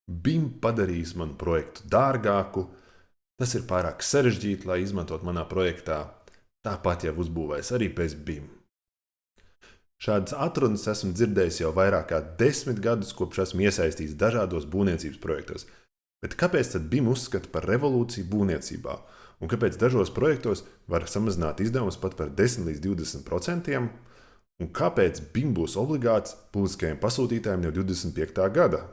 BIM padarīs manu projektu dārgāku, tas ir pārāk sarežģīti, lai izmantot manā projektā, tāpat jau uzbūvēs arī bez BIM. Šādas atrunas esmu dzirdējis jau vairāk kā 10 gadus, kopš esmu iesaistīts dažādos būvniecības projektos. Bet kāpēc tad BIM uzskata par revolūciju būvniecībā? Un kāpēc dažos projektos var samazināt izdevumus pat par 10 līdz 20%? Un kāpēc BIM būs obligāts publiskajiem pasūtītājiem jau 25. gada?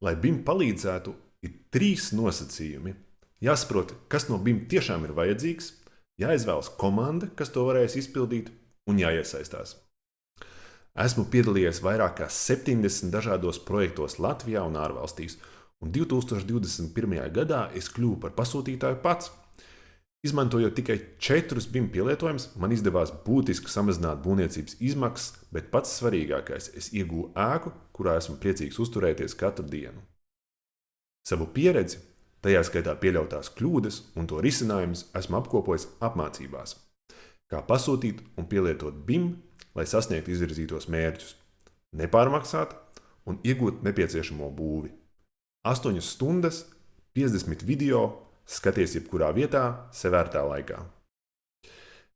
Lai BIM palīdzētu, ir 3 nosacījumi. Jāsaprot, kas no BIM tiešām ir vajadzīgs, jāizvēlas komanda, kas to varēs izpildīt, un jāiesaistās. Esmu piedalījies vairāk kā 70 dažādos projektos Latvijā un ārvalstīs, un 2021. gadā es kļuvu par pasūtītāju pats. Izmantojot tikai 4 BIM pielietojumus, man izdevās būtiski samazināt būvniecības izmaksas, bet pats svarīgākais – es iegūstu ēku, kurā esmu priecīgs uzturēties katru dienu. Savu pieredzi, tajā skaitā pieļautās kļūdas un to risinājumus, esmu apkopojis apmācībās. Kā pasūtīt un pielietot BIM, lai sasniegtu izvirzītos mērķus, nepārmaksāt un iegūt nepieciešamo būvi. 8 stundas, 50 video, skaties jebkurā vietā, sev vērtā laikā.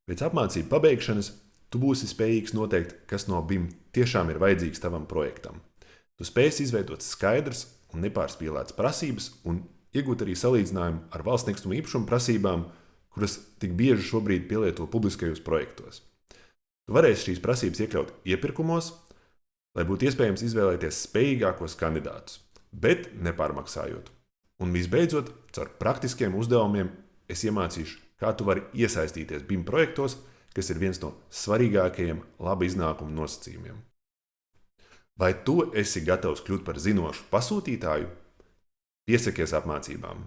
Pēc apmācību pabeigšanas tu būsi spējīgs noteikt, kas no BIM tiešām ir vajadzīgs tavam projektam. Tu spēsi izveidot skaidras un nepārspīlētas prasības un iegūt arī salīdzinājumu ar valsts nekustamo īpašumu prasībām, kuras tik bieži šobrīd pielieto publiskajos projektos. Tu varēsi šīs prasības iekļaut iepirkumos, lai būtu iespējams izvēlēties spējīgākos kandidātus, bet nepārmaksājot. Un visbeidzot, caur praktiskiem uzdevumiem es iemācīšu, kā tu vari iesaistīties BIM projektos, kas ir viens no svarīgākajiem laba iznākuma nosacījumiem. Vai tu esi gatavs kļūt par zinošu pasūtītāju? Piesakies apmācībām!